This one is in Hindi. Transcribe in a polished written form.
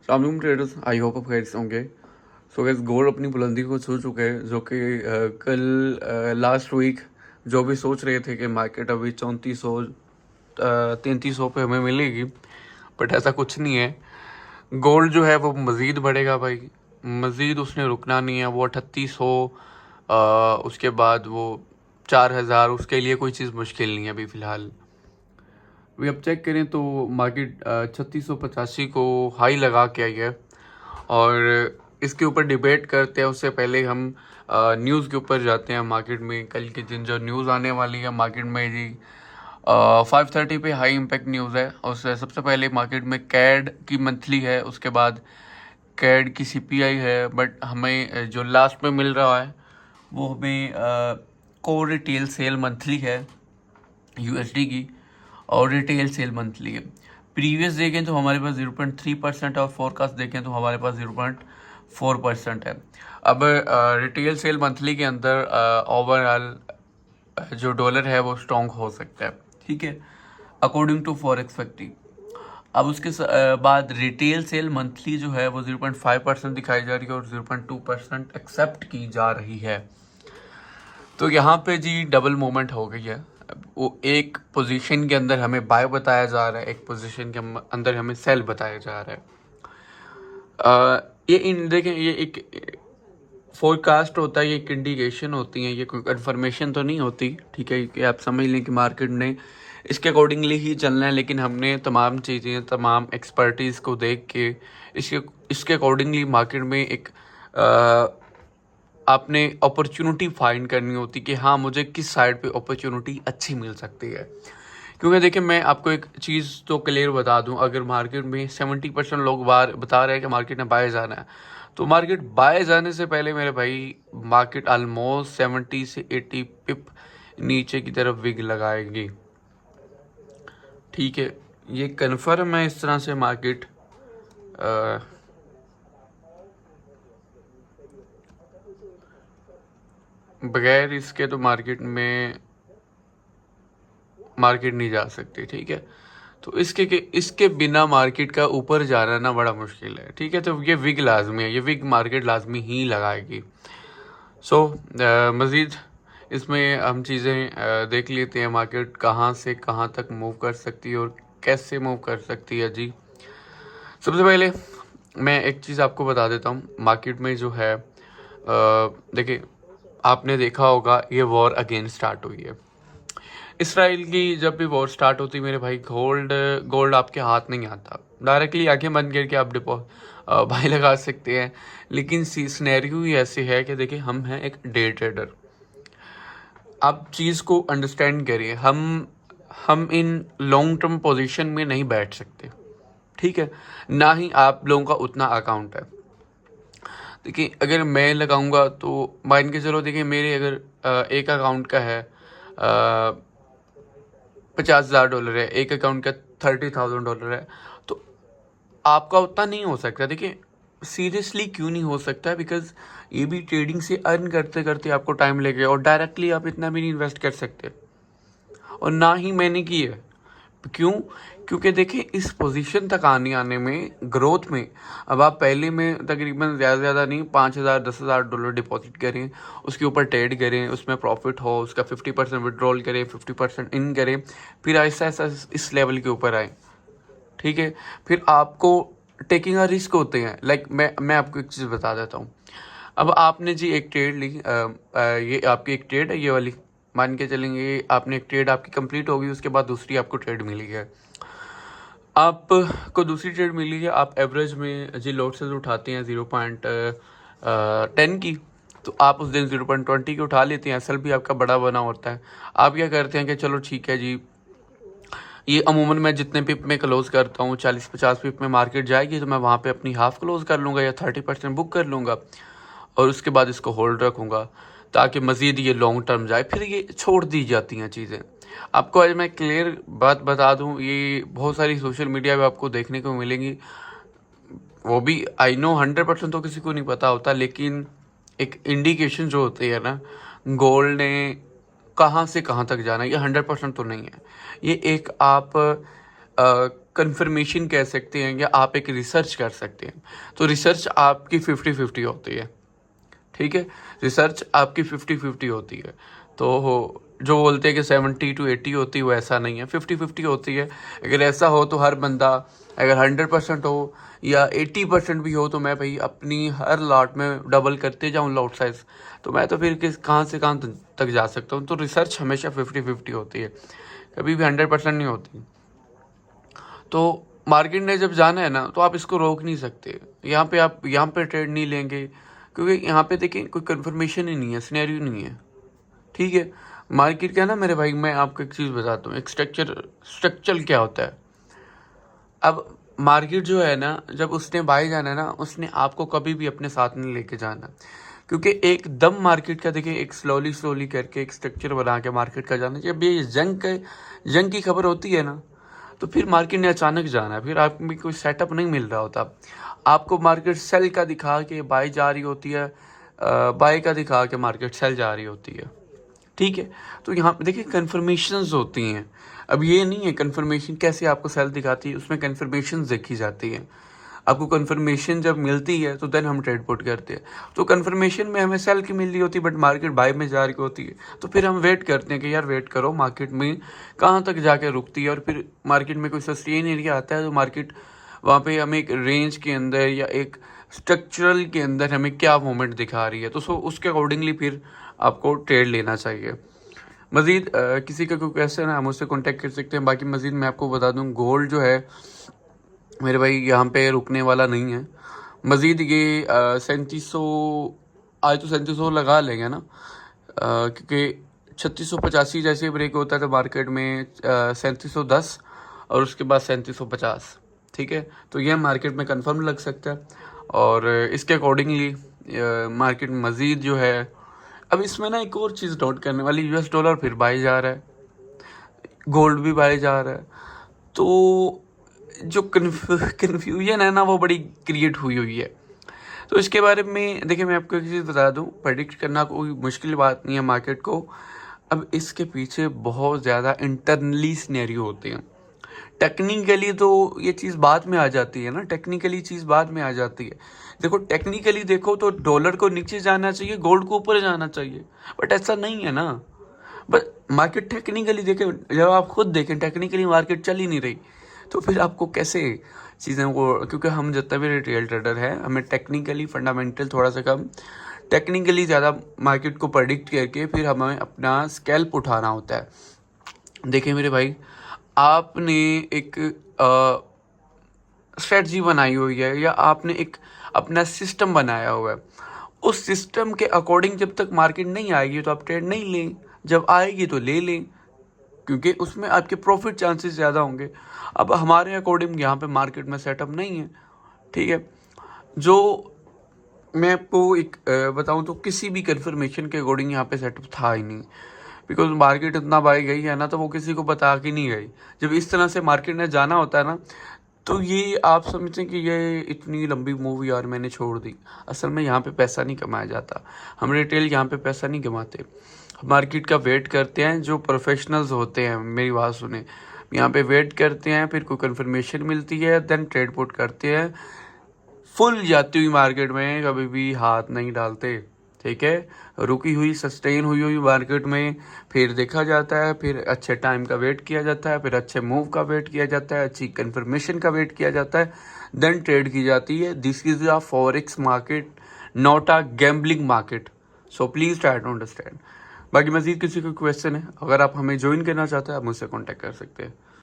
अस्सलाम ट्रेडर्स, आई होप आप खैर से होंगे। सो गैस गोल्ड अपनी बुलंदी को छू चुके हैं, जो कि कल लास्ट वीक जो भी सोच रहे थे कि मार्केट अभी 3400 3300 पे हमें मिलेगी, बट ऐसा कुछ नहीं है। गोल्ड जो है वो मज़ीद बढ़ेगा भाई, मज़ीद उसने रुकना नहीं है। वो 3800 उसके बाद वो 4000, उसके लिए कोई चीज़ मुश्किल नहीं है अभी फ़िलहाल। अभी अब चेक करें तो मार्केट 3685 को हाई लगा के आई है, और इसके ऊपर डिबेट करते हैं उससे पहले हम न्यूज़ के ऊपर जाते हैं। मार्केट में कल के दिन जो न्यूज़ आने वाली है मार्केट में जी, 5:30 पे हाई इम्पैक्ट न्यूज़ है। उससे सबसे पहले मार्केट में कैड की मंथली है, उसके बाद कैड की सीपीआई है, बट हमें जो लास्ट में मिल रहा है वो हमें कोर रिटेल सेल मंथली है यूएसडी की, और रिटेल सेल मंथली है। प्रीवियस देखें तो हमारे पास 0.3% और फोरकास्ट देखें तो हमारे पास 0.4% है। अब रिटेल सेल मंथली के अंदर ओवरऑल जो डॉलर है वो स्ट्रॉन्ग हो सकता है, ठीक है, अकॉर्डिंग टू फॉरेक्स फैक्ट्री। अब उसके बाद रिटेल सेल मंथली जो है वो 0.5% दिखाई जा रही है और 0.2% एक्सेप्ट की जा रही है। तो यहाँ पे जी डबल मोमेंट हो गई है। वो एक पोजीशन के अंदर हमें बाय बताया जा रहा है, एक पोजीशन के अंदर हमें सेल बताया जा रहा है। ये देखें, ये एक फोरकास्ट होता है, ये एक इंडिकेशन होती है, ये कोई कन्फर्मेशन तो नहीं होती, ठीक है, कि आप समझ लें कि मार्केट ने इसके अकॉर्डिंगली ही चलना है। लेकिन हमने तमाम चीज़ें, तमाम एक्सपर्टीज़ को देख के इसके इसके अकॉर्डिंगली मार्केट में एक आपने अपॉर्चुनिटी फाइंड करनी होती कि हाँ मुझे किस साइड पे अपॉर्चुनिटी अच्छी मिल सकती है। क्योंकि देखिए, मैं आपको एक चीज़ तो क्लियर बता दूं, अगर मार्केट में 70% लोग बार बता रहे हैं कि मार्केट ने बाय जाना है, तो मार्केट बाय जाने से पहले मेरे भाई मार्केट ऑलमोस्ट 70 से 80 पिप नीचे की तरफ विग लगाएगी, ठीक है, ये कन्फर्म है। इस तरह से मार्केट बगैर इसके तो मार्केट नहीं जा सकती, ठीक है। तो इसके बिना मार्केट का ऊपर जाना ना बड़ा मुश्किल है, ठीक है। तो ये विग लाजमी है, ये विग मार्केट लाजमी ही लगाएगी। सो मज़ीद इसमें हम चीज़ें देख लेते हैं, मार्केट कहाँ से कहाँ तक मूव कर सकती है और कैसे मूव कर सकती है जी। सबसे पहले मैं एक चीज़ आपको बता देता हूँ, मार्केट में जो है देखिए, आपने देखा होगा ये वॉर अगेन स्टार्ट हुई है इसराइल की। जब भी वॉर स्टार्ट होती मेरे भाई, गोल्ड आपके हाथ नहीं आता, डायरेक्टली आंखें बंद करके आप भाई लगा सकते हैं। लेकिन सिनेरियो ही ऐसे है कि देखिए, हम हैं एक डे ट्रेडर। आप चीज़ को अंडरस्टैंड करिए, हम इन लॉन्ग टर्म पोजीशन में नहीं बैठ सकते, ठीक है, ना ही आप लोगों का उतना अकाउंट है। देखिए, अगर मैं लगाऊंगा तो मान के चलो, देखिए मेरे अगर एक अकाउंट का है $50,000 है, एक अकाउंट का $30,000 है, तो आपका उतना नहीं हो सकता। देखिए, सीरियसली क्यों नहीं हो सकता, बिकॉज ये भी ट्रेडिंग से अर्न करते करते आपको टाइम लगेगा, और डायरेक्टली आप इतना भी नहीं इन्वेस्ट कर सकते, और ना ही मैंने की है। क्यों? क्योंकि देखिए, इस पोजीशन तक आने में, ग्रोथ में, अब आप पहले में तकरीबन ज़्यादा नहीं, $5,000 $10,000 डिपॉजिट करें, उसके ऊपर ट्रेड करें, उसमें प्रॉफिट हो, उसका 50% विड्रॉल करें, 50% इन करें, फिर ऐसा ऐसा इस लेवल के ऊपर आए, ठीक है। फिर आपको टेकिंग अ रिस्क होते हैं। लाइक मैं आपको एक चीज़ बता देता हूँ। अब आपने जी एक ट्रेड ली, ये आपकी एक ट्रेड है, ये वाली, मान के चलेंगे आपने एक ट्रेड आपकी कंप्लीट होगी, उसके बाद दूसरी आपको ट्रेड मिली है। आपको दूसरी ट्रेड मिली है, आप एवरेज में जी लॉसेस उठाते हैं 0.10 की, तो आप उस दिन 0.20 की उठा लेते हैं। असल भी आपका बड़ा बना होता है। आप क्या करते हैं कि चलो ठीक है जी, ये अमूमन मैं जितने पिप में क्लोज करता हूँ, 40-50 पिप में मार्केट जाएगी तो मैं वहाँ पे अपनी हाफ क्लोज कर लूँगा या 30% बुक कर लूँगा, और उसके बाद इसको होल्ड रखूँगा ताकि मज़ीद ये लॉन्ग टर्म जाए। फिर ये छोड़ दी जाती हैं चीज़ें। आपको आज मैं क्लियर बात बता दूँ, ये बहुत सारी सोशल मीडिया पे आपको देखने को मिलेंगी, वो भी आई नो 100% तो किसी को नहीं पता होता, लेकिन एक इंडिकेशन जो होती है ना, गोल्ड ने कहाँ से कहाँ तक जाना है, ये 100% तो नहीं है। ये एक आप कंफर्मेशन कह सकते हैं या आप एक रिसर्च कर सकते हैं। तो रिसर्च आपकी 50-50 होती है, ठीक है। रिसर्च आपकी 50-50 होती है। तो जो बोलते हैं कि 70-80 होती है, वो ऐसा नहीं है, 50-50 होती है। अगर ऐसा हो तो हर बंदा, अगर 100% हो या 80% भी हो, तो मैं भाई अपनी हर लॉट में डबल करते जाऊँ लॉट साइज, तो मैं तो फिर कहाँ से कहाँ तक जा सकता हूँ। तो रिसर्च हमेशा 50-50 होती है, कभी भी 100% नहीं होती। तो मार्केट ने जब जाना है ना, तो आप इसको रोक नहीं सकते। आप यहाँ पे ट्रेड नहीं लेंगे, क्योंकि यहाँ पे देखिए कोई कंफर्मेशन ही नहीं है, सिनेरियो नहीं है, ठीक है। मार्केट क्या है ना मेरे भाई, मैं आपको एक चीज़ बताता हूँ, एक स्ट्रक्चर क्या होता है। अब मार्केट जो है ना, जब उसने बाय जाना है ना, उसने आपको कभी भी अपने साथ नहीं लेके जाना, क्योंकि एकदम मार्केट का देखिए एक स्लोली करके एक स्ट्रक्चर बना के मार्केट का जाना। जब ये जंग की खबर होती है ना, तो फिर मार्केट ने अचानक जाना है, फिर आप में कोई सेटअप नहीं मिल रहा होता आपको। मार्केट सेल का दिखा के बाय जा रही होती है, बाय का दिखा के मार्केट सेल जा रही होती है, ठीक है। तो यहाँ पे देखिए कन्फर्मेशंस होती हैं। अब ये नहीं है कन्फर्मेशन कैसे आपको सेल दिखाती है, उसमें कन्फर्मेशंस देखी जाती है। आपको कन्फर्मेशन जब मिलती है तो देन हम ट्रेड पुट करते हैं। तो कन्फर्मेशन में हमें सेल की मिल रही होती है, बट मार्केट बाय में जा रही होती है, तो फिर हम वेट करते हैं कि यार वेट करो, मार्केट में कहाँ तक जाके रुकती है। और फिर मार्केट में कोई सस्टेन एरिया आता है, तो मार्केट वहाँ पे हमें एक रेंज के अंदर या एक स्ट्रक्चरल के अंदर हमें क्या मूवमेंट दिखा रही है, तो उसके अकॉर्डिंगली फिर आपको ट्रेड लेना चाहिए। मज़ीद किसी का कोई क्वेश्चन है, हम उससे कॉन्टेक्ट कर सकते हैं। बाकी मज़ीद मैं आपको बता दूं, गोल्ड जो है मेरे भाई यहाँ पे रुकने वाला नहीं है। मज़ीद ये 3700, आज तो 3700 लगा लेंगे ना, क्योंकि 3685 जैसे ब्रेक होता था मार्केट में, 3710 और उसके बाद 3750, ठीक है। तो ये मार्केट में कंफर्म लग सकता है, और इसके अकॉर्डिंगली मार्केट मज़ीद जो है। अब इसमें ना एक और चीज़ नोट करने वाली, यूएस डॉलर फिर बाय जा रहा है, गोल्ड भी बाय जा रहा है। तो जो कन्फ्यूजन है ना, वो बड़ी क्रिएट हुई है। तो इसके बारे में देखिए, मैं आपको एक चीज़ बता दूं, प्रेडिक्ट करना कोई मुश्किल बात नहीं है मार्केट को। अब इसके पीछे बहुत ज़्यादा इंटरनली सिनेरियो होते हैं। टेक्निकली तो ये चीज़ बाद में आ जाती है ना, टेक्निकली चीज़ बाद में आ जाती है। देखो टेक्निकली देखो तो डॉलर को नीचे जाना चाहिए, गोल्ड को ऊपर जाना चाहिए, बट ऐसा नहीं है ना। बट मार्केट टेक्निकली देखें, जब आप खुद देखें टेक्निकली मार्केट चल ही नहीं रही, तो फिर आपको कैसे चीज़ें को, क्योंकि हम जितना भी रिटेल ट्रेडर है, हमें टेक्निकली फंडामेंटल थोड़ा सा कम, टेक्निकली ज़्यादा मार्केट को प्रेडिक्ट करके फिर हमें अपना स्कैल्प उठाना होता है। देखिए मेरे भाई, आपने एक स्ट्रेटजी बनाई हुई है, या आपने एक अपना सिस्टम बनाया हुआ है, उस सिस्टम के अकॉर्डिंग जब तक मार्केट नहीं आएगी तो आप ट्रेड नहीं लें, जब आएगी तो ले लें, क्योंकि उसमें आपके प्रॉफिट चांसेस ज़्यादा होंगे। अब हमारे अकॉर्डिंग यहाँ पे मार्केट में सेटअप नहीं है, ठीक है। जो मैं आपको एक बताऊँ तो किसी भी कन्फर्मेशन के अकॉर्डिंग यहाँ पे सेटअप था ही नहीं, बिकॉज मार्केट इतना बाय गई है ना, तो वो किसी को बता के नहीं गई। जब इस तरह से मार्केट ने जाना होता है ना, तो ये आप समझते हैं कि ये इतनी लंबी मूव यार मैंने छोड़ दी। असल में यहाँ पे पैसा नहीं कमाया जाता, हम रिटेल यहाँ पे पैसा नहीं कमाते, मार्केट का वेट करते हैं। जो प्रोफेशनल्स होते हैं, मेरी बात सुने, यहाँ पे वेट करते हैं, फिर कोई कंफर्मेशन मिलती है, देन ट्रेड पुट करते हैं। फुल जाती हुई मार्केट में कभी भी हाथ नहीं डालते, ठीक है। रुकी हुई सस्टेन हुई मार्केट में फिर देखा जाता है, फिर अच्छे टाइम का वेट किया जाता है, फिर अच्छे मूव का वेट किया जाता है, अच्छी कंफर्मेशन का वेट किया जाता है, देन ट्रेड की जाती है। This is a forex market, not a gambling market, so please try to understand. बाकी मजीद किसी को क्वेश्चन है, अगर आप हमें ज्वाइन करना चाहते हैं, आप मुझसे कॉन्टैक्ट कर सकते हैं।